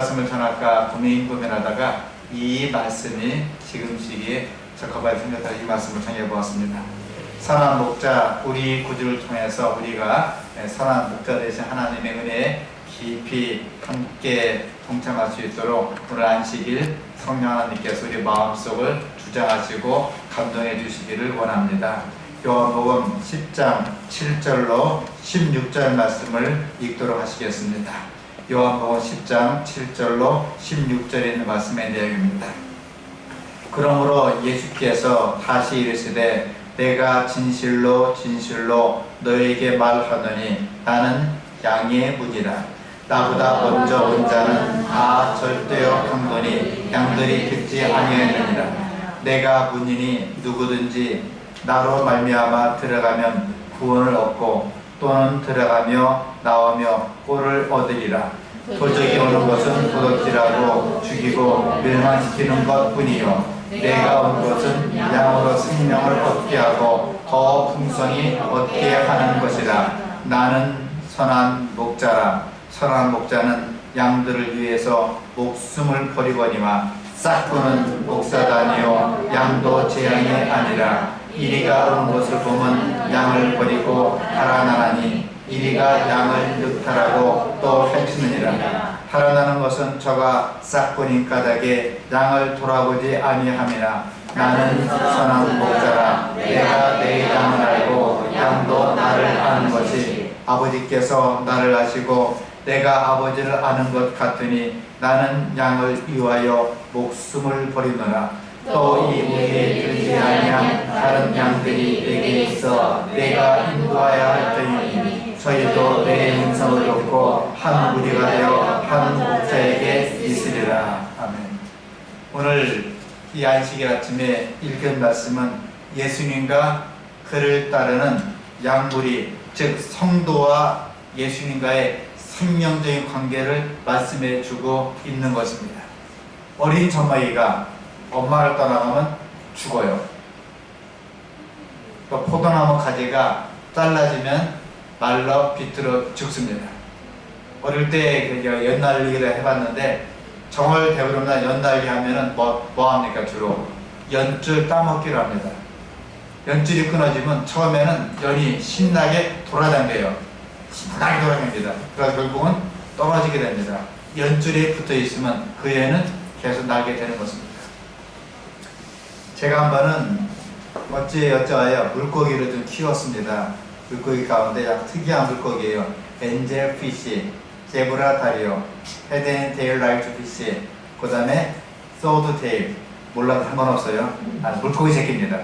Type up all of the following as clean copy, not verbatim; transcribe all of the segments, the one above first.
말씀을 전할까 고민하다가 이 말씀이 지금 시기에 적합하게 생겼다 이 말씀을 정해보았습니다. 선한 목자, 우리 구주를 통해서 우리가 선한 목자 되신 하나님의 은혜에 깊이 함께 동참할 수 있도록 오늘 안식일 성령 하나님께서 우리 마음속을 주장하시고 감동해 주시기를 원합니다. 요한복음 10장 7절로 16절 말씀을 읽도록 하시겠습니다. 요한복음 10장 7절로 16절에 있는 말씀의 내용입니다. 그러므로 예수께서 다시 이르시되 내가 진실로 진실로 너에게 말하노니 나는 양의 문이라. 나보다 먼저 온 자는 다 절대어 강도니 양들이 듣지 아니하느니라. 내가 문이니 누구든지 나로 말미암아 들어가면 구원을 얻고 또는 들어가며 나오며 꼴을 얻으리라. 도적이 오는 것은 도둑질하고 죽이고 멸망시키는 것뿐이요 내가 온 것은 양으로 생명을 얻게 하고 더 풍성히 얻게 하는 것이라. 나는 선한 목자라. 선한 목자는 양들을 위해서 목숨을 버리거니와 싹구는 목사다니요 양도 제 양이 아니라. 이리가 오는 것을 보면 양을 버리고 달아나나니 이리가 양을 늑탈하고 또 핥히느니라. 달아나는 것은 저가 싹구니 까닭에 양을 돌아보지 아니함이나. 나는 선한 목자라. 내가 내 양을 알고 양도 나를 아는 것이 아버지께서 나를 아시고 내가 아버지를 아는 것 같으니 나는 양을 위하여 목숨을 버리노라. 또 이 무리에 들지 아니한 다른 양들이 내게 있어 내가 인도하여야 할 터이니 저희도 내 음성을 듣고 한 무리가 되어 한 목자에게 있으리라. 아멘. 오늘 이 안식일 아침에 읽은 말씀은 예수님과 그를 따르는 양무리, 즉 성도와 예수님과의 생명적인 관계를 말씀해 주고 있는 것입니다. 어린 젖먹이가 엄마를 떠나가면 죽어요. 또 포도나무 가지가 잘라지면 말라 비틀어 죽습니다. 어릴 때 연날리기를 해봤는데 정월 대보름날 연날리 하면은 뭐 합니까? 주로 연줄 따먹기를 합니다. 연줄이 끊어지면 처음에는 연이 신나게 돌아다녀요. 신나게 돌아다닙니다. 그래서 결국은 떨어지게 됩니다. 연줄에 붙어 있으면 그 애는 계속 날게 되는 것입니다. 제가 한 번은 어찌어찌하여 물고기를 좀 키웠습니다. 물고기 가운데 약 특이한 물고기예요. 엔젤피시, 제브라타리오, 헤드앤테일 라이트 피시, 그 다음에 소드테일, 몰라도 상관없어요. 물고기 새끼입니다.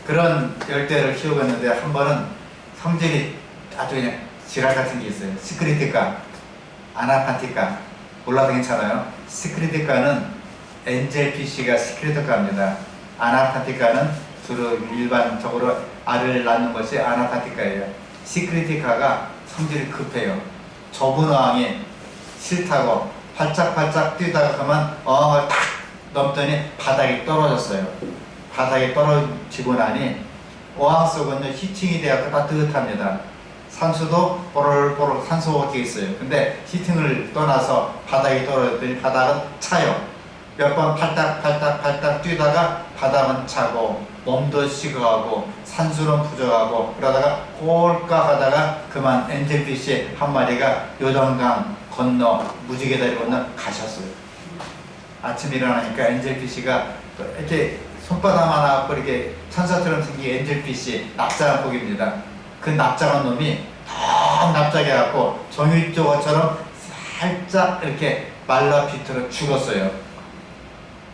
그런 열대를 키우고 있는데 한 번은 성질이 아주 그냥 지랄 같은 게 있어요. 시크리티카, 아나파티카, 몰라도 괜찮아요. 시크리티카는 엔젤피시가 시크리티카입니다. 아나파티카는 주로 일반적으로 알을 낳는 것이 아나파티카예요. 시크리티카가 성질이 급해요. 좁은 어항에 싫다고 팔짝팔짝 뛰다가 그만 어항을 탁 넘더니 바닥에 떨어졌어요. 바닥에 떨어지고 나니 어항 속은 히팅이 되어 따뜻합니다. 산수도 보글보글 산소가 있어요. 근데 히팅을 떠나서 바닥에 떨어졌더니 바닥은 차요. 몇 번 팔딱 뛰다가 바닥은 차고 몸도 식어가고 산수는 부족하고 그러다가 꼴깍 하다가 그만 엔젤피시 한 마리가 요단강 건너 무지개 다리 건너 가셨어요. 아침에 일어나니까 엔젤피시가 이렇게 손바닥만 하고 이렇게 천사처럼 생긴 엔젤피시 납작한 고기입니다. 그 납작한 놈이 더 납작해 갖고 정육조개처럼 살짝 이렇게 말라 비틀어 죽었어요.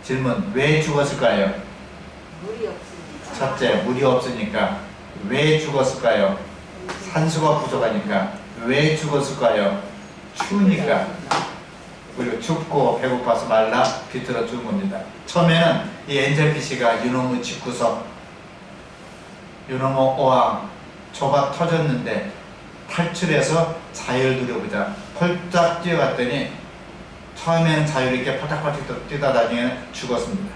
질문, 왜 죽었을까요? 물이 없으니까. 첫째, 물이 없으니까. 왜 죽었을까요? 산소가 부족하니까. 왜 죽었을까요? 추우니까. 그리고 춥고 배고파서 말라 비틀어 죽은 겁니다. 처음에는 이 엔젤피시가 유노무 집구석, 유노무 어항 좁아 터졌는데 탈출해서 자유를 누려보자. 펄짝 뛰어갔더니 처음에는 자유를 이렇게 팔딱팔딱 뛰다 나중에는 죽었습니다.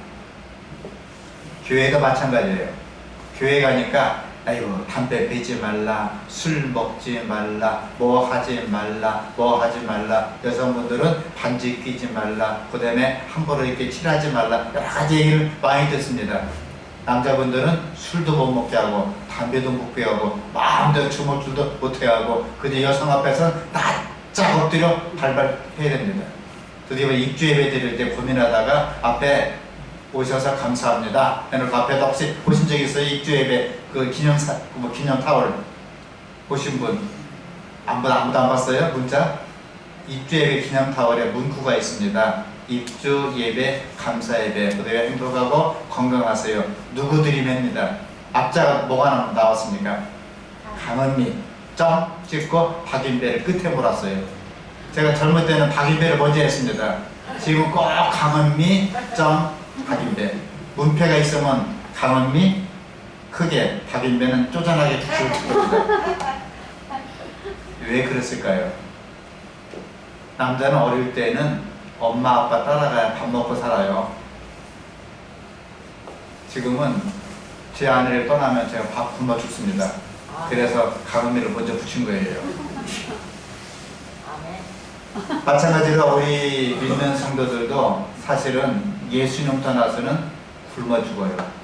교회도 마찬가지예요. 교회 가니까 아이고 담배 피지 말라, 술 먹지 말라, 뭐 하지 말라, 뭐 하지 말라. 여성분들은 반지 끼지 말라, 그 다음에 함부로 이렇게 칠하지 말라, 여러 가지 얘기를 많이 듣습니다. 남자분들은 술도 못 먹게 하고 담배도 못 피게 하고 마음대로 주먹줄도 못해 하고, 근데 여성 앞에서는 납작 엎드려 발발 해야 됩니다. 드디어 입주 예배 드릴 때 고민하다가 앞에 오셔서 감사합니다 해놓고 앞에도 혹시 보신 적 있어요? 입주 예배 그 기념 타월 보신 분? 아무도 안 봤어요? 문자? 입주 예배 기념 타월에 문구가 있습니다. 입주 예배 감사 예배, 그다음에 행복하고 건강하세요. 누구 드리면입니다. 앞자가 뭐가 나왔습니까? 강은미 점 찍고 박인배를 끝에 몰았어요. 제가 젊을 때는 박인배를 먼저 했습니다. 지금 꼭 강은미 점 박인배. 문패가 있으면 강은미 크게, 박인배는 쪼잔하게 붙입니다. 왜 그랬을까요? 남자는 어릴 때는 엄마 아빠 따라가야 밥 먹고 살아요. 지금은 제 아내를 떠나면 제가 밥 굶어 죽습니다. 그래서 강은미를 먼저 붙인 거예요. 마찬가지로 우리 믿는 성도들도 사실은 예수님 떠나서는 굶어 죽어요.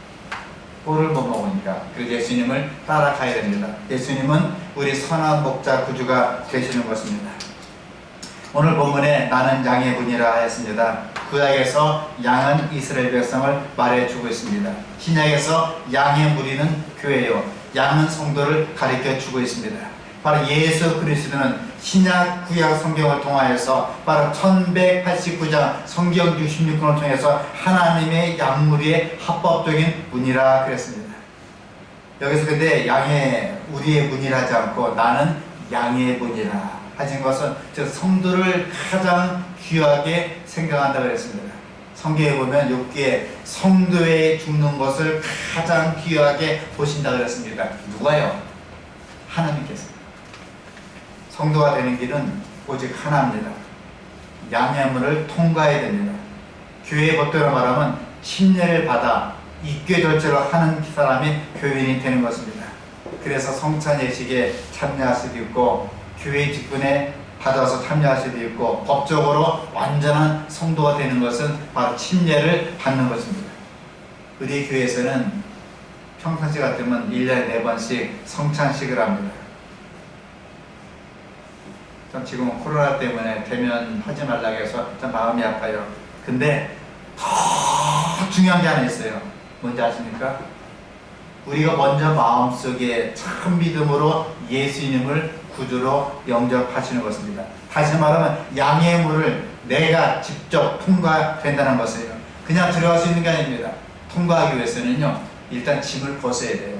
꼴을 못 먹으니까. 그래서 예수님을 따라가야 됩니다. 예수님은 우리 선한 목자 구주가 되시는 것입니다. 오늘 본문에 나는 양의 분이라 하였습니다. 구약에서 양은 이스라엘 백성을 말해주고 있습니다. 신약에서 양의 무리는 교회요, 양은 성도를 가르쳐주고 있습니다. 바로 예수 그리스도는 신약 구약 성경을 통하여서 바로 1189장 성경 66권을 통해서 하나님의 양무리의 합법적인 분이라 그랬습니다. 여기서 근데 양의 우리의 분이라 하지 않고 나는 양의 분이라 하신 것은 즉 성도를 가장 귀하게 생각한다 그랬습니다. 성경에 보면 욥기에 성도의 죽는 것을 가장 귀하게 보신다 그랬습니다. 누가요? 하나님께서. 성도가 되는 길은 오직 하나입니다. 양해물을 통과해야 됩니다. 교회의 법대로 말하면 침례를 받아 입교 절차를 하는 사람이 교인이 되는 것입니다. 그래서 성찬 예식에 참여할 수도 있고 교회 직분에 받아서 참여할 수도 있고 법적으로 완전한 성도가 되는 것은 바로 침례를 받는 것입니다. 우리 교회에서는 평상시 같으면 1년에 4번씩 성찬식을 합니다. 지금은 코로나 때문에 대면 하지 말라고 해서 좀 마음이 아파요. 근데 더 중요한 게 하나 있어요. 뭔지 아십니까? 우리가 먼저 마음속에 참 믿음으로 예수님을 구주로 영접하시는 것입니다. 다시 말하면 양의 물을 내가 직접 통과된다는 것이에요. 그냥 들어갈 수 있는 게 아닙니다. 통과하기 위해서는요, 일단 짐을 벗어야 돼요.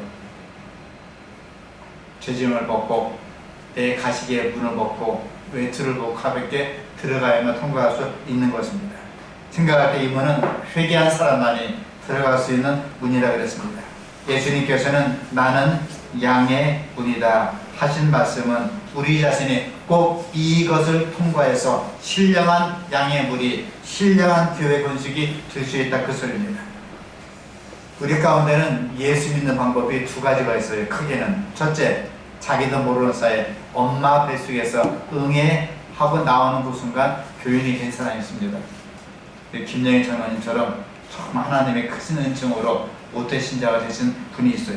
죄짐을 벗고 내 가시게 문을 벗고 외투를 벗고 가볍게 들어가야만 통과할 수 있는 것입니다. 생각할 때 이 문은 회개한 사람만이 들어갈 수 있는 문이라 그랬습니다. 예수님께서는 나는 양의 문이다 하신 말씀은 우리 자신이 꼭 이것을 통과해서 신령한 양의 물이 신령한 교회 건축이 될 수 있다 그 소리입니다. 우리 가운데는 예수 믿는 방법이 두 가지가 있어요. 크게는 첫째, 자기도 모르는 사이에 엄마 뱃속에서 응애하고 나오는 그 순간 교인이 된 사람이 있습니다. 김영희 장로님처럼 참 하나님의 크신 은총으로 모태 신자가 되신 분이 있어요.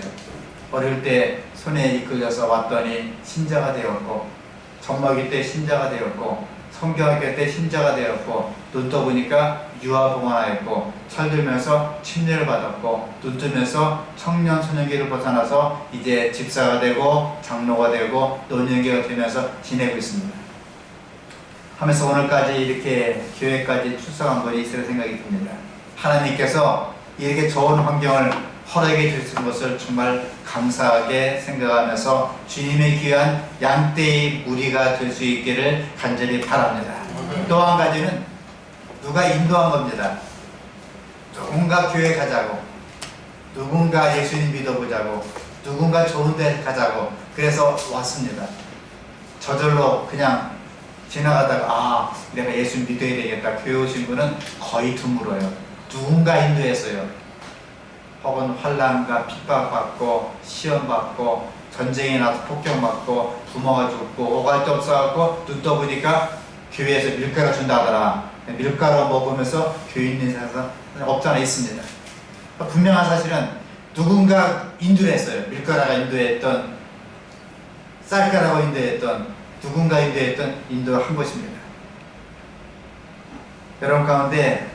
어릴 때 손에 이끌려서 왔더니 신자가 되었고, 젖먹이 때 신자가 되었고, 성경학교 때 신자가 되었고, 눈 떠보니까 유아봉화했고, 철들면서 침례를 받았고, 눈 뜨면서 청년 소년기를 벗어나서 이제 집사가 되고 장로가 되고 노년기가 되면서 지내고 있습니다. 하면서 오늘까지 이렇게 교회까지 출석한 분이 있을 생각이 듭니다. 하나님께서 이렇게 좋은 환경을 허락해 주신 것을 정말 감사하게 생각하면서 주님의 귀한 양떼의 무리가 될 수 있기를 간절히 바랍니다. 또 한 가지는 누가 인도한 겁니다. 누군가 교회 가자고, 누군가 예수님 믿어보자고, 누군가 좋은 데 가자고 그래서 왔습니다. 저절로 그냥 지나가다가 내가 예수 믿어야 되겠다 교회 오신 분은 거의 드물어요. 누군가 인도했어요. 혹은 환난과 핍박받고 시험받고 전쟁이 나서 폭격받고 부모가 죽고 오갈 데 없어갖고 눈 떠보니까 교회에서 밀가루 준다더라. 밀가루 먹으면서 교회 있는 사람 없잖아. 있습니다. 분명한 사실은 누군가 인도를 했어요. 밀가루가 인도했던, 쌀가루가 인도했던, 누군가 인도했던 인도를 한 것입니다. 여러분 가운데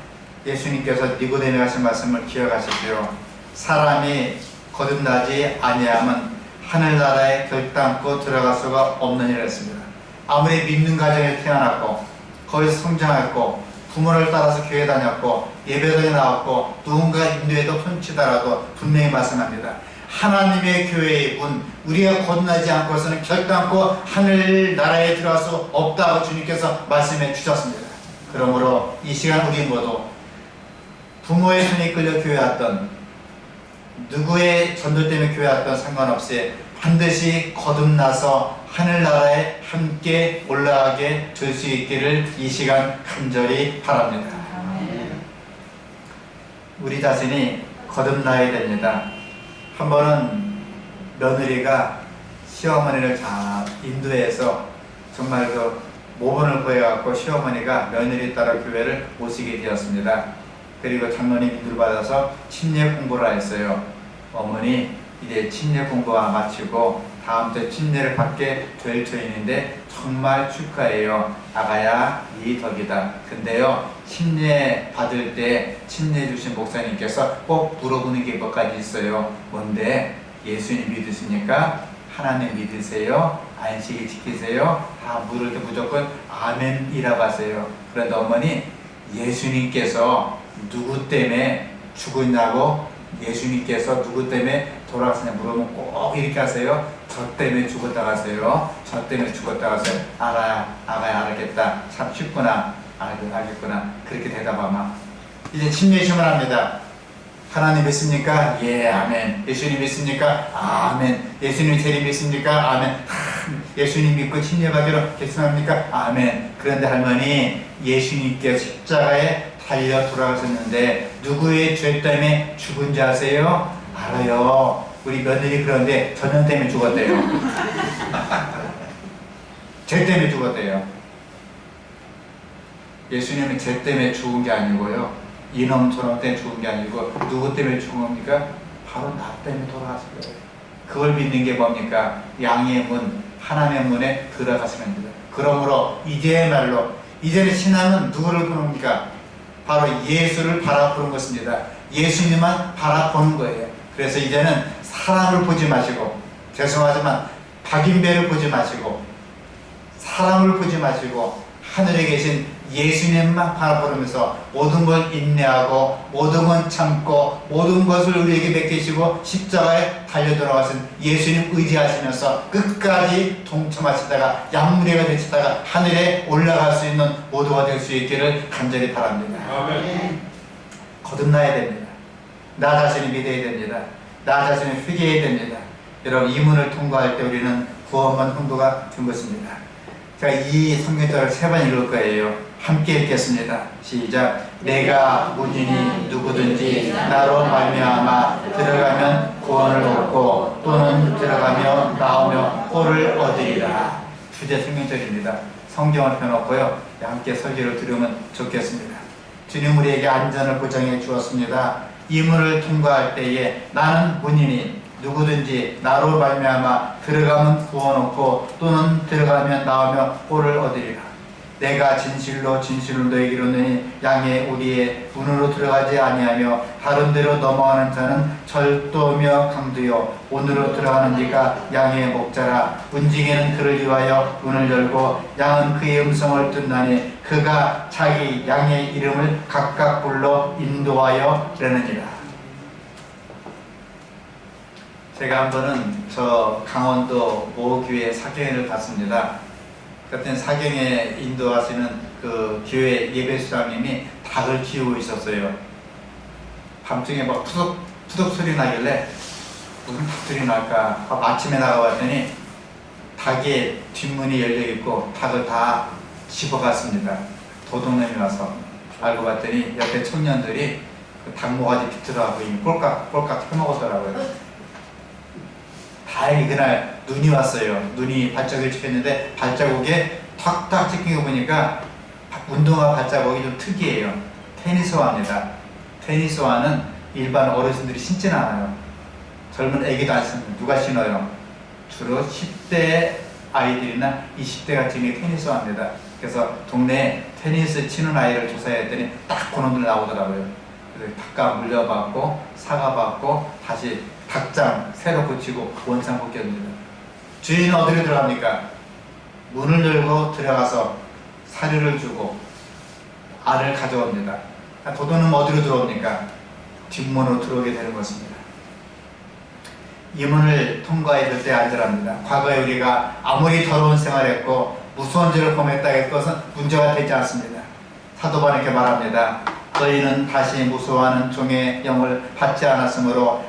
예수님께서 니고데메 하신 말씀을 기억하시죠. 사람이 거듭나지 아니하면 하늘나라에 결단코 들어갈 수가 없는 일을 했습니다. 아무리 믿는 가정에 태어났고 거기서 성장했고 부모를 따라서 교회 다녔고 예배당에 나왔고 누군가 인도에도 손치더라도 분명히 말씀합니다. 하나님의 교회의 문, 우리가 거듭나지 않고서는 결단코 하늘나라에 들어갈 수 없다고 주님께서 말씀해 주셨습니다. 그러므로 이 시간 우리 모두 부모의 손에 끌려 교회 왔던, 누구의 전도 때문에 교회 왔던 상관없이 반드시 거듭나서 하늘나라에 함께 올라가게 될 수 있기를 이 시간 간절히 바랍니다. 우리 자신이 거듭나야 됩니다. 한 번은 며느리가 시어머니를 잘 인도해서 정말 그 모범을 보여갖고 시어머니가 며느리 따라 교회를 오시게 되었습니다. 그리고 장로님 인도를 받아서 침례 공부를 했어요. 어머니 이제 침례 공부가 마치고 다음 주에 침례를 받게 될 터인데 정말 축하해요. 아가야 이 덕이다. 근데요 침례 받을 때 침례 주신 목사님께서 꼭 물어보는 게 몇 가지 있어요. 뭔데? 예수님 믿으시니까 하나님 믿으세요? 안식일 지키세요? 다 물을 때 무조건 아멘이라고 하세요. 그런데 어머니 예수님께서 누구 때문에 죽었냐고, 예수님께서 누구 때문에 돌아가시냐 물으면 꼭 이렇게 하세요. 저 때문에 죽었다 가세요. 저 때문에 죽었다 가세요. 알아야 알겠다. 참 쉽구나. 알겠구나. 그렇게 대답하면 이제 침례 주문합니다. 하나님 믿습니까? 예, 아멘. 예수님 믿습니까? 아멘. 예수님 재림 믿습니까? 아멘. 예수님 믿고 침례받기로 결심합니까? 아멘. 그런데 할머니, 예수님께서 십자가에 달려 돌아가셨는데 누구의 죄 때문에 죽은지 아세요? 알아요. 우리 며느리 그런데 전염 때문에 죽었대요. 죄 때문에 죽었대요. 예수님은 죄 때문에 죽은 게 아니고요. 이놈 저놈 때문에 죽은 게 아니고 누구 때문에 죽은 겁니까? 바로 나 때문에 돌아가신 거예요. 그걸 믿는 게 뭡니까? 양의 문, 하나님의 문에 들어가시면 됩니다. 그러므로 이제야말로 이제는 신앙은 누구를 보는겁니까? 바로 예수를 바라보는 것입니다. 예수님만 바라보는 거예요. 그래서 이제는 사람을 보지 마시고, 죄송하지만 박인배를 보지 마시고 사람을 보지 마시고 하늘에 계신 예수님만 바라보면서 모든 걸 인내하고 모든 걸 참고 모든 것을 우리에게 맡기시고 십자가에 달려 돌아가신 예수님 의지하시면서 끝까지 동참하시다가 양무리가 되시다가 하늘에 올라갈 수 있는 모두가 될 수 있기를 간절히 바랍니다. 아멘. 거듭나야 됩니다. 나 자신을 믿어야 됩니다. 나 자신을 회개해야 됩니다. 여러분 이 문을 통과할 때 우리는 구원만 홍도가 된 것입니다. 제가 이 성경절을 3번 읽을 거예요. 함께 읽겠습니다. 시작. 내가 문이니 누구든지 나로 말미암아 들어가면 구원을 얻고 또는 들어가며 나오며 꼴을 얻으리라. 주제 성경절입니다. 성경을 펴놓고요. 함께 설교를 들으면 좋겠습니다. 주님 우리에게 안전을 보장해 주었습니다. 이 문을 통과할 때에 나는 문이니 누구든지 나로 말미암아 들어가면 구원 얻고 또는 들어가면 나오며 꼴을 얻으리라. 내가 진실로 너에게 이르노니 양의 우리의 문으로 들어가지 아니하며 다른 데로 넘어가는 자는 절도며 강도요 문으로 들어가는 이가 양의 목자라. 문지기는 그를 위하여 문을 열고 양은 그의 음성을 듣나니 그가 자기 양의 이름을 각각 불러 인도하여 이르느니라. 제가 한 번은 저 강원도 모교회 사경회를 갔습니다. 그때 사경에 인도하시는 그 교회 예배수장님이 닭을 키우고 있었어요. 밤중에 막 푸덕 소리 나길래 무슨 닭소리 날까 하고 아침에 나가봤더니 닭의 뒷문이 열려있고 닭을 다 집어갔습니다. 도둑놈이 와서 알고 봤더니 옆에 청년들이 그 닭모가지 비틀어가고 이미 꼴깍 해먹었더라고요. 다행히 그날 눈이 왔어요. 눈이 발자국을 찍혔는데 발자국에 탁탁 찍힌 거 보니까 운동화 발자국이 좀 특이해요. 테니스화입니다. 테니스화는 일반 어르신들이 신지는 않아요. 젊은 애기도 안 신어요. 누가 신어요? 주로 10대 아이들이나 20대가 지닌 테니스화입니다. 그래서 동네에 테니스 치는 아이를 조사했더니 딱 그놈들 나오더라고요. 그래서 닭감 물려받고 사과받고 다시 닭장 새로 고치고 원상 복귀합니다. 주인은 어디로 들어갑니까? 문을 열고 들어가서 사료를 주고 알을 가져옵니다. 도둑은 어디로 들어옵니까? 뒷문으로 들어오게 되는 것입니다. 이 문을 통과해야 될 때 안전합니다. 과거에 우리가 아무리 더러운 생활했고 무서운 죄를 범했다 할 것은 문제가 되지 않습니다. 사도바는 이렇게 말합니다. 너희는 다시 무서워하는 종의 영을 받지 않았으므로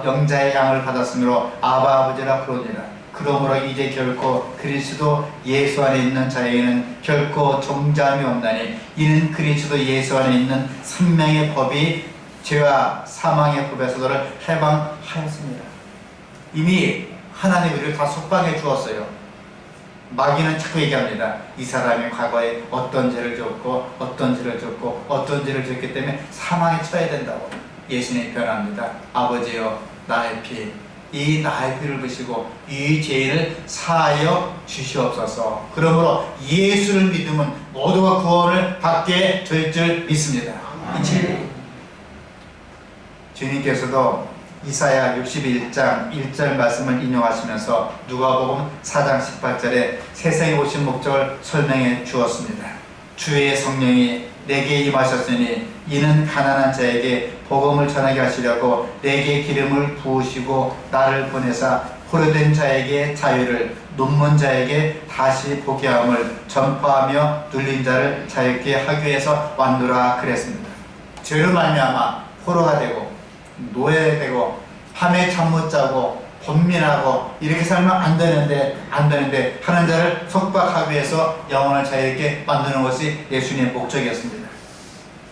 영자의 양을 받았으므로 아바 아버지라 부르니라. 그러므로 이제 결코 그리스도 예수 안에 있는 자에게는 결코 종자함이 없나니 이는 그리스도 예수 안에 있는 생명의 법이 죄와 사망의 법에서 너를 해방하였습니다. 이미 하나님 우리를 다 속박해 주었어요. 마귀는 자꾸 얘기합니다. 이 사람이 과거에 어떤 죄를 졌고 어떤 죄를 졌고 어떤 죄를 졌기 때문에 사망에 처해야 된다고. 예수님이 변합니다. 아버지여 나의 피, 이 나의 피를 부시고 이 죄를 사하여 주시옵소서. 그러므로 예수를 믿으면 모두가 구원을 받게 될 줄 믿습니다. 주님께서도 이사야 61장 1절 말씀을 인용하시면서 누가복음 4장 18절에 세상에 오신 목적을 설명해 주었습니다. 주의 성령이 내게 임하셨으니 이는 가난한 자에게 복음을 전하게 하시려고 내게 기름을 부으시고 나를 보내사 포로된 자에게 자유를, 눈먼 자에게 다시 보게 함을 전파하며 눌린 자를 자유케 하기 위해서 왔노라 그랬습니다. 죄로 말미암아 포로가 되고 노예되고 밤에 잠 못 자고 번민하고 이렇게 살면 안 되는데 하는 자를 속박하기 위해서 영혼을 자유롭게 만드는 것이 예수님의 목적이었습니다.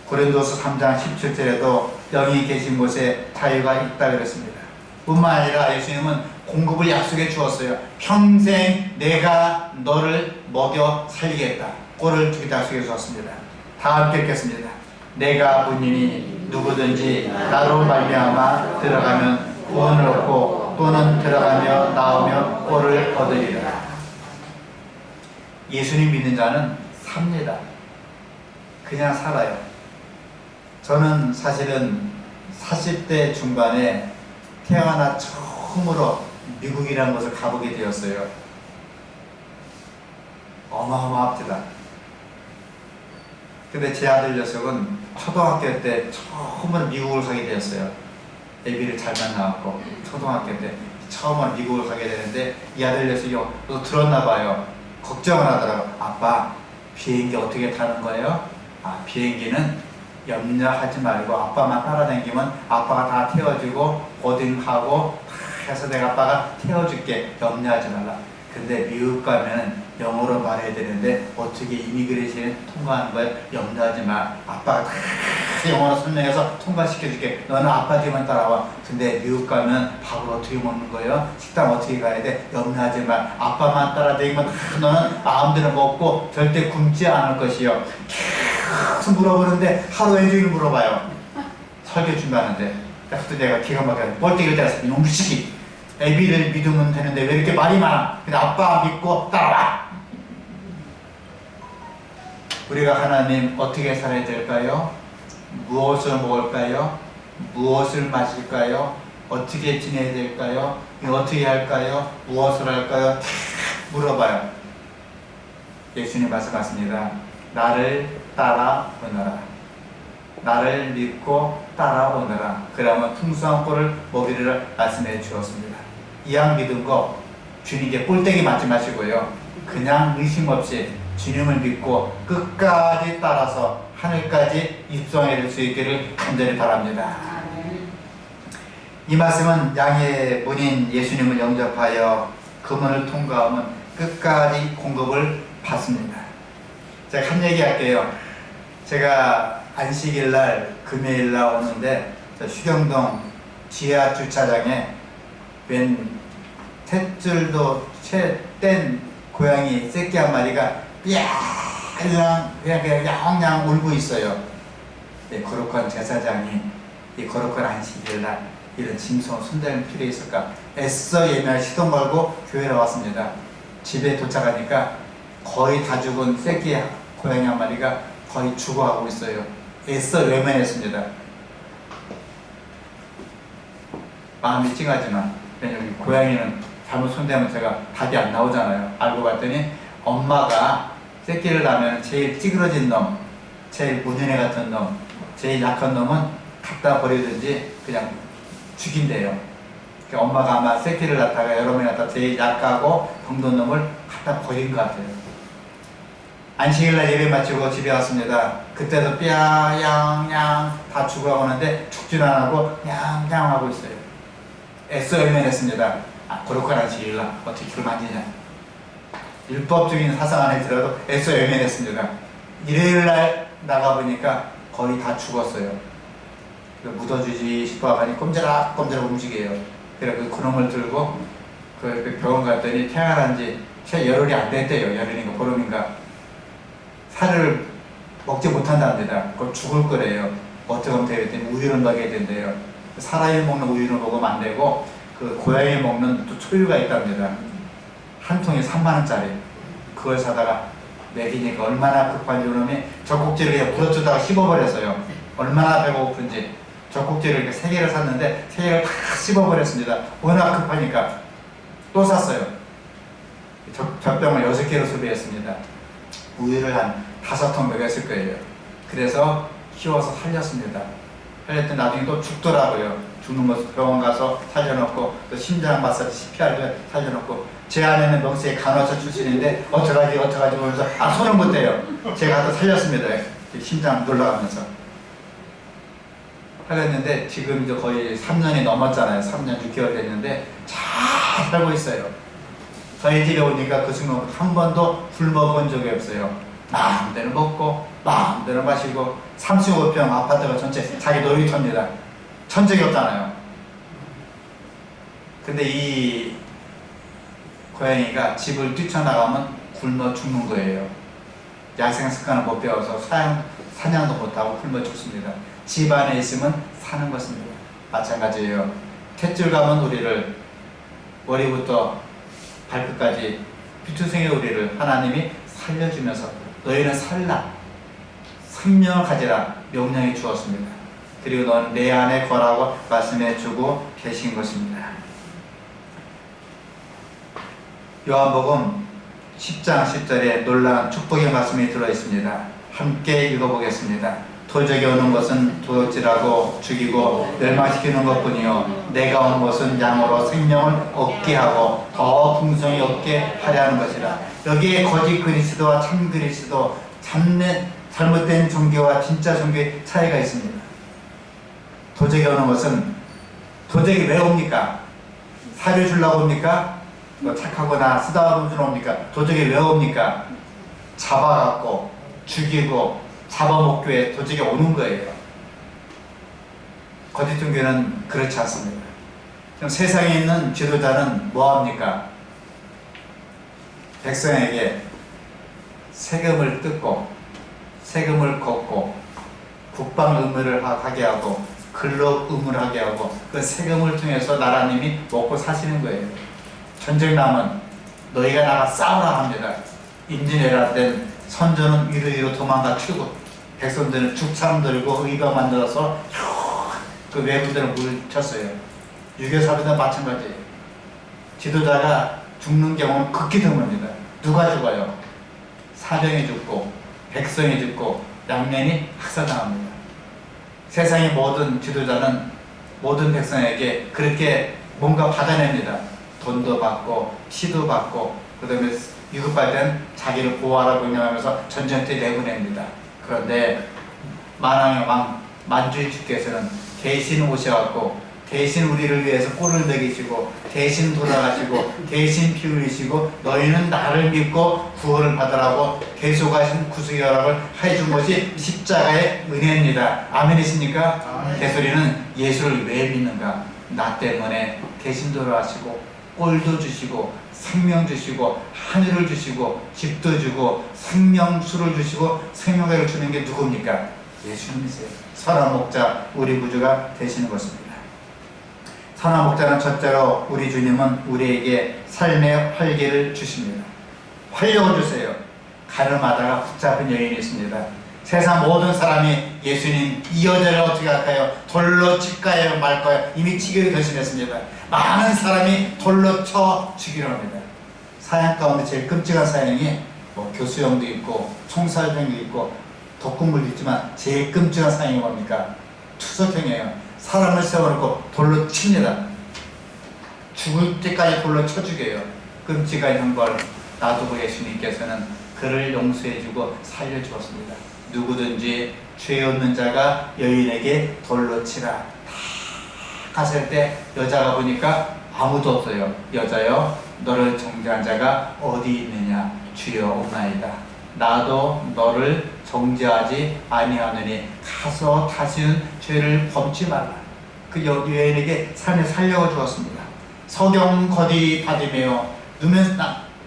고린도서 3장 17절에도 영이 계신 곳에 자유가 있다 그랬습니다. 뿐만 아니라 예수님은 공급을 약속해 주었어요. 평생 내가 너를 먹여 살리겠다. 꼴을 주겠다 약속해 주었습니다. 다 함께 읽겠습니다. 내가 본인이 누구든지 나로 말미암아 들어가면 구원을 얻고 또는 들어가며 나오며 꼴을 얻으리라. 예수님 믿는 자는 삽니다. 그냥 살아요. 저는 사실은 40대 중반에 태어나 처음으로 미국이라는 곳을 가보게 되었어요. 어마어마합니다. 근데 제 아들 녀석은 초등학교 때 처음으로 미국을 가게 되었어요. 애비를 잘 만나갖고 초등학교 때 처음으로 미국을 가게 되는데 이 아들 녀석이 또 들었나 봐요. 걱정을 하더라고. 아빠 비행기 어떻게 타는 거예요? 비행기는 염려하지 말고 아빠만 따라다니면 아빠가 다 태워주고 보딩하고 다 해서 내가 아빠가 태워줄게. 염려하지 말라. 근데 미국 가면 영어로 말해야 되는데 어떻게 이미그레이션에 통과하는 거야? 염려하지 마. 아빠가 다 영어로 설명해서 통과시켜줄게. 너는 아빠 뒤만 따라와. 근데 미국 가면 밥을 어떻게 먹는 거예요? 식당 어떻게 가야 돼? 염려하지 마. 아빠만 따라다니면 너는 마음대로 먹고 절대 굶지 않을 것이요. 계속 물어보는데 하루에 종일 물어봐요. 설교 준비하는데. 그때 내가 기가 막혀 뻘떡이를 때렸어. 이놈 시키. 애비를 믿으면 되는데 왜 이렇게 말이 많아? 근데 아빠 믿고 따라와. 우리가 하나님 어떻게 살아야 될까요? 무엇을 먹을까요? 무엇을 마실까요? 어떻게 지내야 될까요? 어떻게 할까요? 무엇을 할까요? 물어봐요. 예수님 말씀하십니다. 나를 따라오너라. 나를 믿고 따라오너라. 그러면 풍성한 꼴을 먹이리라 말씀해 주었습니다. 이왕 믿은 거 주님께 꼴대기 맞지 마시고요. 그냥 의심 없이 주님을 믿고 끝까지 따라서 하늘까지 입성해 줄 수 있기를 간절히 바랍니다. 이 말씀은 양의 문인 예수님을 영접하여 그 문을 통과하면 끝까지 공급을 받습니다. 제가 한 얘기 할게요. 제가 안식일 날 금요일 날 오는데 저 휴경동 지하 주차장에 웬 탯줄도 채 뗀 고양이 새끼 한 마리가 그냥 양양 울고 있어요. 예, 거룩한 제사장이 이 거룩한 안식일 날 이런 짐승을 손댈 필요 있을까? 애써 예매할 시도 걸고 교회에 왔습니다. 집에 도착하니까 거의 다 죽은 새끼 고양이 한 마리가 거의 죽어가고 있어요. 애써 외면했습니다. 마음이 찡하지만 왜냐면 고양이는 잘못 손대면 제가 답이 안 나오잖아요. 알고 봤더니 엄마가 새끼를 낳으면 제일 찌그러진 놈, 제일 무진해 같은 놈, 제일 약한 놈은 갖다 버리든지 그냥 죽인대요. 그러니까 엄마가 아마 새끼를 낳다가 여러 명이 낳다가 제일 약하고 병든 놈을 갖다 버린 것 같아요. 안식일날 예배 마치고 집에 왔습니다. 그때도 삐양양 다 죽어가고 하는데 죽진 안 하고 양양 하고 있어요. 애써 외면했습니다. 거룩한 안식일날 어떻게 그걸 만지냐. 율법적인 사상 안에 들어도 애써 외면했습니다. 일요일날 나가보니까 거의 다 죽었어요. 묻어주지 싶어 하니 꼼지락꼼지락 움직여요. 그래 그놈을 들고 그 병원 갔더니 태어난 지 채 열흘이 안 됐대요. 열흘인가 보름인가. 살을 먹지 못한답니다. 그걸 죽을 거래요. 어떻게 하면 되겠더니 우유를 먹여야 된대요. 사람이 먹는 우유를 먹으면 안 되고 그 고양이 먹는 또 초유가 있답니다. 한 통에 3만원짜리. 그걸 사다가 먹이니까 얼마나 급한지 그러면 젖꼭지를 그냥 물어주다가 씹어버렸어요. 얼마나 배고픈지. 젖꼭지를 이렇게 3개를 샀는데 3개를 다 씹어버렸습니다. 워낙 급하니까 또 샀어요. 젖병을 6개로 소비했습니다. 우유를 한 5통 먹였을 거예요. 그래서 키워서 살렸습니다. 살렸더니 나중에 또 죽더라고요. 죽는 거 병원 가서 살려놓고 또 심장 마사지 CPR도 살려놓고 제 아내는 명색이 간호사 출신인데 어떡하지 그러면서 손을 못 대요. 제가 또 살렸습니다. 심장 놀라가면서 살렸는데 지금 이제 거의 3년이 넘었잖아요. 3년 6개월 됐는데 잘 살고 있어요. 저희 집에 오니까 그 순간 한 번도 굶어본 적이 없어요. 마음대로 먹고 마음대로 마시고 35평 아파트가 전체 자기 놀이터입니다. 천적이 없잖아요. 근데 이 고양이가 집을 뛰쳐나가면 굶어 죽는 거예요. 야생 습관을 못 배워서 사냥도 못하고 굶어 죽습니다. 집 안에 있으면 사는 것입니다. 마찬가지예요. 탯줄 감은 우리를 머리부터 발끝까지 피투성의 우리를 하나님이 살려주면서 너희는 살라 생명을 가지라 명령해 주었습니다. 그리고 너는 내 안에 거라고 말씀해 주고 계신 것입니다. 요한복음 10장 10절에 놀라운 축복의 말씀이 들어있습니다. 함께 읽어보겠습니다. 도적이 오는 것은 도둑질하고 죽이고 멸망시키는 것뿐이요 내가 온 것은 양으로 생명을 얻게 하고 더 풍성히 얻게 하려 하는 것이라. 여기에 거짓 그리스도와 참 그리스도, 잘못된 종교와 진짜 종교의 차이가 있습니다. 도적이 오는 것은 도적이 왜 옵니까? 사료 주려고 옵니까? 착하거나 쓰다듬어 주러 옵니까? 도적이 왜 옵니까? 잡아갖고 죽이고 잡아먹기 위해 도적이 오는 거예요. 거짓 종교는 그렇지 않습니다. 그럼 세상에 있는 지도자는 뭐합니까? 백성에게 세금을 뜯고 세금을 걷고 국방 의무를 하게 하고 근로 의무를 하게 하고 그 세금을 통해서 나라님이 먹고 사시는 거예요. 전쟁 나면 너희가 나가 싸우라 합니다. 임진왜란 때 선조는 위로 도망가 튀고 백성들은 죽창 들고 의병 만들어서 그 외군들을 물쳤어요. 6.25 사변도 마찬가지예요. 지도자가 죽는 경우는 극히 드뭅니다. 누가 죽어요? 사병이 죽고 백성이 죽고 양면이 학살당합니다. 세상의 모든 지도자는 모든 백성에게 그렇게 뭔가 받아냅니다. 돈도 받고 피도 받고 그 다음에 위급할 땐 자기를 보호하라고 명령하면서 전쟁터에 내보냅니다. 그런데 만왕의 왕 만주의 주께서는 계신 오셔갖고 대신 우리를 위해서 꼴을 먹이시고 대신 돌아가시고 대신 피 흘리시고 너희는 나를 믿고 구원을 받으라고 계속하신 구속연합을 해준 것이 십자가의 은혜입니다. 아멘이십니까? 개소리는 예수를 왜 믿는가? 나 때문에 대신 돌아가시고 꼴도 주시고 생명 주시고 하늘을 주시고 집도 주고 생명수를 주시고 생명을 주는 게 누굽니까? 예수님이세요. 선한 목자 우리 구주가 되시는 것입니다. 선한 목자는 첫째로 우리 주님은 우리에게 삶의 활기를 주십니다. 활력을 주세요. 가늠하다가 붙잡힌 여인이 있습니다. 세상 모든 사람이 예수님 이 여자를 어떻게 할까요? 돌로 칠까요 말까요? 이미 치기로 결심했습니다. 많은 사람이 돌로 쳐 죽이려 합니다. 사형 가운데 제일 끔찍한 사형이 뭐 교수형도 있고 총살형도 있고 독극물도 있지만 제일 끔찍한 사형이 뭡니까? 투석형이에요. 사람을 세워놓고 돌로 칩니다. 죽을 때까지 돌로 쳐 죽여요. 끔찍한 형벌 놔두고 예수님께서는 그를 용서해주고 살려주었습니다. 누구든지 죄 없는 자가 여인에게 돌로 치라. 다 갔을 때 여자가 보니까 아무도 없어요. 여자여 너를 정죄한 자가 어디 있느냐? 주여 없나이다. 나도 너를 정죄하지 아니하느니 가서 다시는 죄를 범치 말라. 그 여인에게 삶을 살려 주었습니다. 석영 거디 바디메오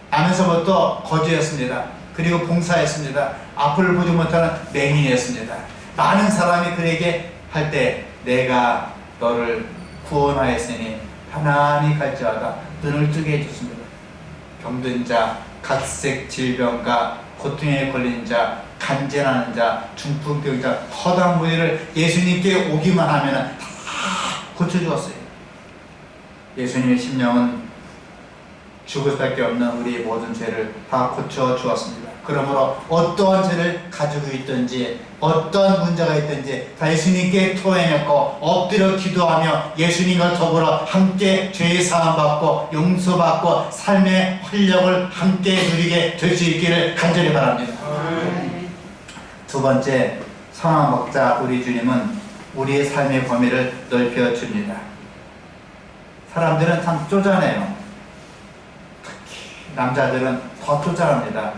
나면서부터 거지였습니다. 그리고 봉사했습니다. 앞을 보지 못하는 맹인이었습니다. 많은 사람이 그에게 할 때 내가 너를 구원하였으니 하나님 갈지어다 눈을 뜨게 해줬습니다. 병든 자, 각색 질병과 고통에 걸린 자, 간절하는 자, 중풍병자, 허다한 무리를 예수님께 오기만 하면 다 고쳐주었어요. 예수님의 심령은 죽을 수밖에 없는 우리의 모든 죄를 다 고쳐주었습니다. 그러므로 어떠한 죄를 가지고 있든지 어떠한 문제가 있든지 다 예수님께 토해냈고 엎드려 기도하며 예수님과 더불어 함께 죄의 사함받고 용서받고 삶의 활력을 함께 누리게 될 수 있기를 간절히 바랍니다. 두 번째, 선한 목자 우리 주님은 우리의 삶의 범위를 넓혀줍니다. 사람들은 참 쪼잔해요. 특히 남자들은 더 쪼잔합니다.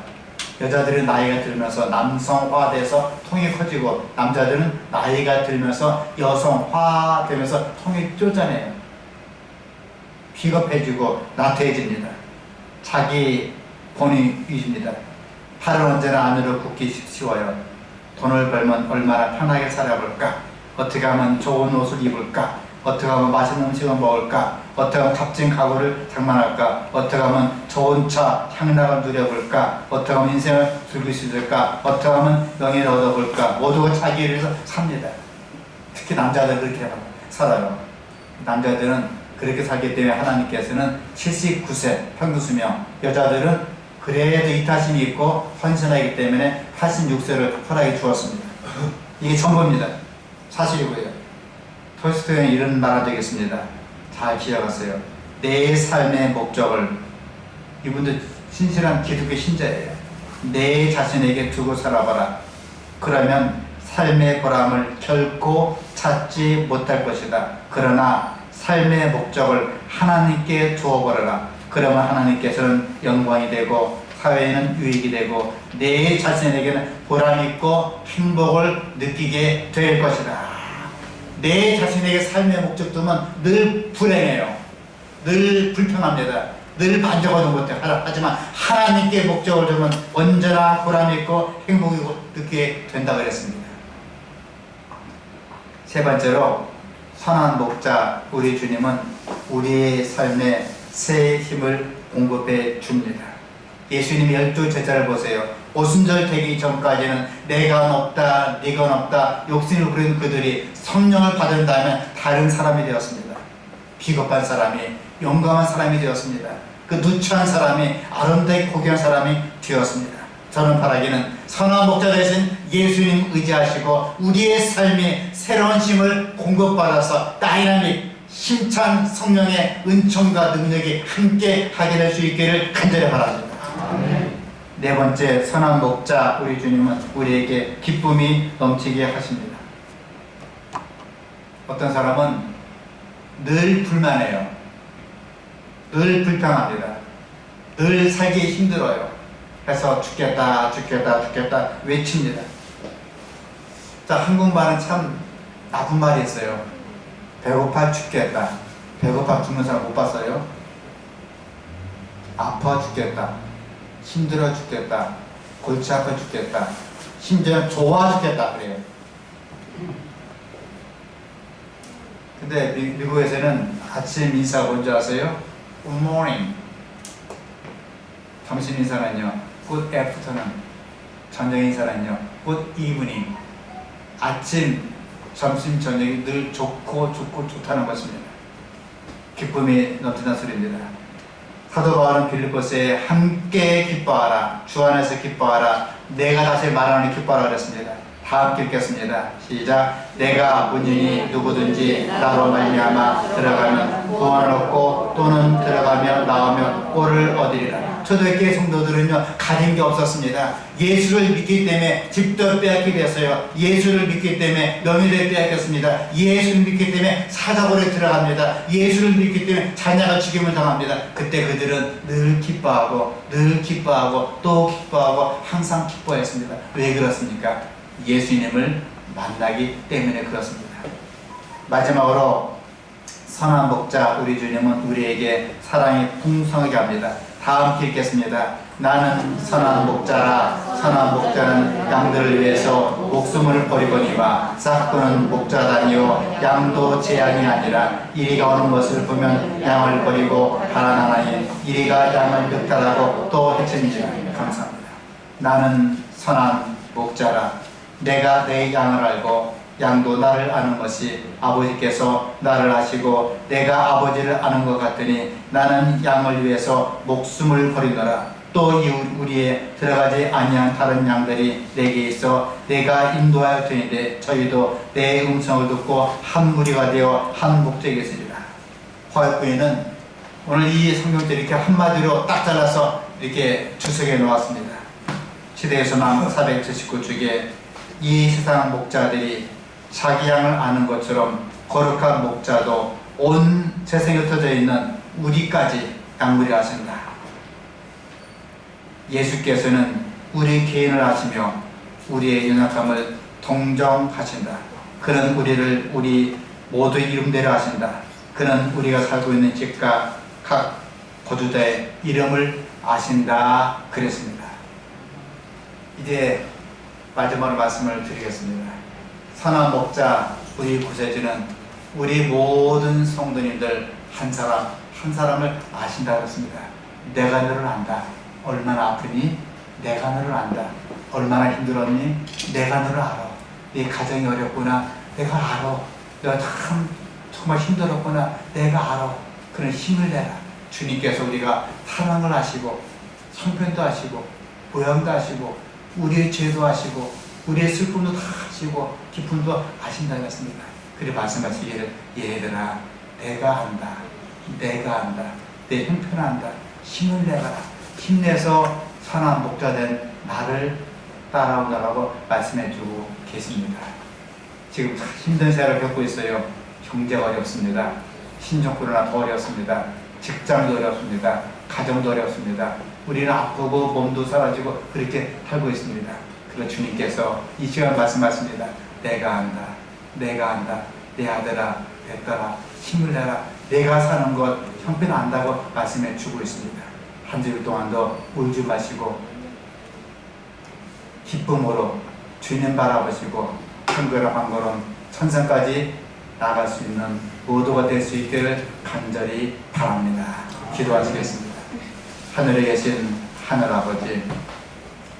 여자들은 나이가 들면서 남성화돼서 통이 커지고 남자들은 나이가 들면서 여성화되면서 통이 쪼잔해요. 비겁해지고 나태해집니다. 자기 본인 위주입니다. 팔은 언제나 안으로 굽기 쉬워요. 돈을 벌면 얼마나 편하게 살아볼까? 어떻게 하면 좋은 옷을 입을까? 어떻게 하면 맛있는 음식을 먹을까? 어떻게 하면 값진 가구를 장만할까? 어떻게 하면 좋은 차, 향락을 누려볼까? 어떻게 하면 인생을 즐길 수 있을까? 어떻게 하면 명예를 얻어볼까? 모두가 자기를 위해서 삽니다. 특히 남자들은 그렇게 살아요. 남자들은 그렇게 살기 때문에 하나님께서는 79세 평균 수명, 여자들은 그래도 이타심이 있고 헌신하기 때문에 86세를 허락해 주었습니다. 이게 전부입니다. 사실이고요. 톨스토이는 이런 말을 되겠습니다. 잘 기억하세요. 내 삶의 목적을, 이분도 신실한 기독교 신자예요. 내 자신에게 두고 살아봐라. 그러면 삶의 보람을 결코 찾지 못할 것이다. 그러나 삶의 목적을 하나님께 두어버려라. 그러면 하나님께서는 영광이 되고 사회에는 유익이 되고 내 자신에게는 보람있고 행복을 느끼게 될 것이다. 내 자신에게 삶의 목적 두면 늘 불행해요. 늘 불평합니다. 늘 만족하는 것들 하지만 하나님께 목적을 두면 언제나 보람있고 행복이고 느끼게 된다고 그랬습니다. 세 번째로 선한 목자 우리 주님은 우리의 삶에 새 힘을 공급해 줍니다. 예수님이 12 제자를 보세요. 오순절 되기 전까지는 내가 높다 네가 높다 욕심을 부리는 그들이 성령을 받은 다음에 다른 사람이 되었습니다. 비겁한 사람이, 용감한 사람이 되었습니다. 그 누추한 사람이 아름답게 고귀한 사람이 되었습니다. 저는 바라기는 선한 목자 되신 예수님 의지하시고 우리의 삶이 새로운 힘을 공급받아서 다이나믹 힘찬 성령의 은총과 능력이 함께 하게 될 수 있기를 간절히 바랍니다. 네 번째, 선한 목자 우리 주님은 우리에게 기쁨이 넘치게 하십니다. 어떤 사람은 늘 불만해요. 늘 불평합니다. 늘 살기 힘들어요. 그래서 죽겠다 외칩니다. 자, 한국말은 참 나쁜 말이 있어요. 배고파 죽겠다. 배고파 죽는 사람 못 봤어요? 아파 죽겠다. 힘들어 죽겠다. 골치 아파 죽겠다. 심지어 좋아 죽겠다 그래요. 근데 미국에서는 아침 인사가 뭔지 아세요? Good morning. 점심 인사는요 Good afternoon. 저녁 인사는요 Good evening. 아침, 점심, 저녁이 늘 좋다는 것입니다. 기쁨이 넘치는 소리입니다. 사도 바울은 빌립보서에 함께 기뻐하라, 주 안에서 기뻐하라, 내가 다시 말하는 기뻐하라 그랬습니다. 다 함께 읽겠습니다. 시작. 내가 본인이 누구든지 나로 말미암아 들어가면 구원을 얻고 또는 들어가며 나오면 꼴을 얻으리라. 초대교회 성도들은요 가진 게 없었습니다. 예수를 믿기 때문에 집도 빼앗기게 됐어요. 예수를 믿기 때문에 명예를 빼앗겼습니다. 예수를 믿기 때문에 사자굴에 들어갑니다. 예수를 믿기 때문에 자녀가 죽임을 당합니다. 그때 그들은 늘 기뻐하고 또 기뻐하고 항상 기뻐했습니다. 왜 그렇습니까? 예수님을 만나기 때문에 그렇습니다. 마지막으로 선한 목자 우리 주님은 우리에게 사랑이 풍성하게 합니다. 다 함께 읽겠습니다. 나는 선한 목자라. 선한 목자는 양들을 위해서 목숨을 버리거니와 싹도는 목자다니요 양도 제 양이 아니라 이리가 오는 것을 보면 양을 버리고 달아나나니 이리가 양을 늑탈하고 또 해친지라. 감사합니다. 나는 선한 목자라. 내가 내 양을 알고 양도 나를 아는 것이 아버지께서 나를 아시고 내가 아버지를 아는 것 같으니 나는 양을 위해서 목숨을 버리노라. 또 우리에 들어가지 아니한 다른 양들이 내게 있어 내가 인도하였더니 저희도 내 음성을 듣고 한 무리가 되어 한 목자에게 있으리라. 화요부에는 오늘 이 성경들 이렇게 한마디로 딱 잘라서 이렇게 주석해 놓았습니다. 시대에서만 479쪽에 이 세상 목자들이 자기 양을 아는 것처럼 거룩한 목자도 온 세상에 흩어져 있는 우리까지 양물이 하신다. 예수께서는 우리 개인을 아시며 우리의 연약함을 동정하신다. 그는 우리를 우리 모두의 이름대로 하신다. 그는 우리가 살고 있는 집과 각 거주자의 이름을 아신다. 그랬습니다. 이제 마지막 말씀을 드리겠습니다. 선한 목자 우리 구세주는 우리 모든 성도님들 한 사람을 아신다 그랬습니다. 내가 너를 안다. 얼마나 아프니? 내가 너를 안다. 얼마나 힘들었니? 내가 너를 알아. 네 가정이 어렵구나. 내가 알아. 내가 참 정말 힘들었구나. 내가 알아. 그런 힘을 내라. 주님께서 우리가 사랑을 하시고 성편도 하시고 보양도 하시고 우리의 죄도 하시고 우리의 슬픔도 다 하시고 기쁨도 아신다 했습니다. 그리고 말씀하시기를 얘들아 내가 안다. 내 형편한다. 힘을 내라. 힘내서 선한 목자된 나를 따라오라고 말씀해주고 계십니다. 지금 힘든 세월을 겪고 있어요. 경제가 어렵습니다. 신종코로나 더 어렵습니다. 직장도 어렵습니다. 가정도 어렵습니다. 우리는 아프고 몸도 사라지고 그렇게 살고 있습니다. 그러나 주님께서 이 시간 말씀하십니다. 내가 안다. 내 아들아, 내 딸아, 힘을 내라. 내가 사는 것 형편 안다고 말씀해 주고 있습니다. 한 주일 동안도 울지 마시고 기쁨으로 주님 바라보시고 한걸음 한 걸음 천상까지 나갈 수 있는 모두가 될 수 있기를 간절히 바랍니다. 기도하시겠습니다. 하늘에 계신 하늘아버지,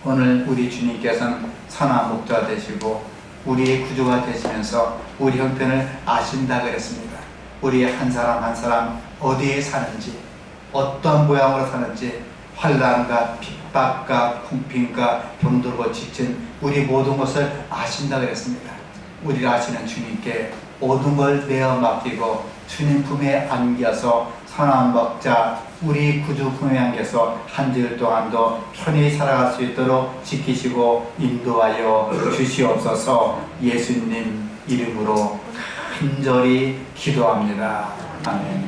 오늘 우리 주님께서는 선한 목자 되시고 우리의 구주가 되시면서 우리 형편을 아신다 그랬습니다. 우리 한 사람 한 사람 어디에 사는지, 어떤 모양으로 사는지, 환난과 핍박과 궁핍과 병들고 지친 우리 모든 것을 아신다 그랬습니다. 우리를 아시는 주님께 모든 걸 내어 맡기고 주님 품에 안겨서 선한 목자 우리 구주 품에 안겨서 한 주일 동안도 편히 살아갈 수 있도록 지키시고 인도하여 주시옵소서. 예수님 이름으로 간절히 기도합니다. 아멘.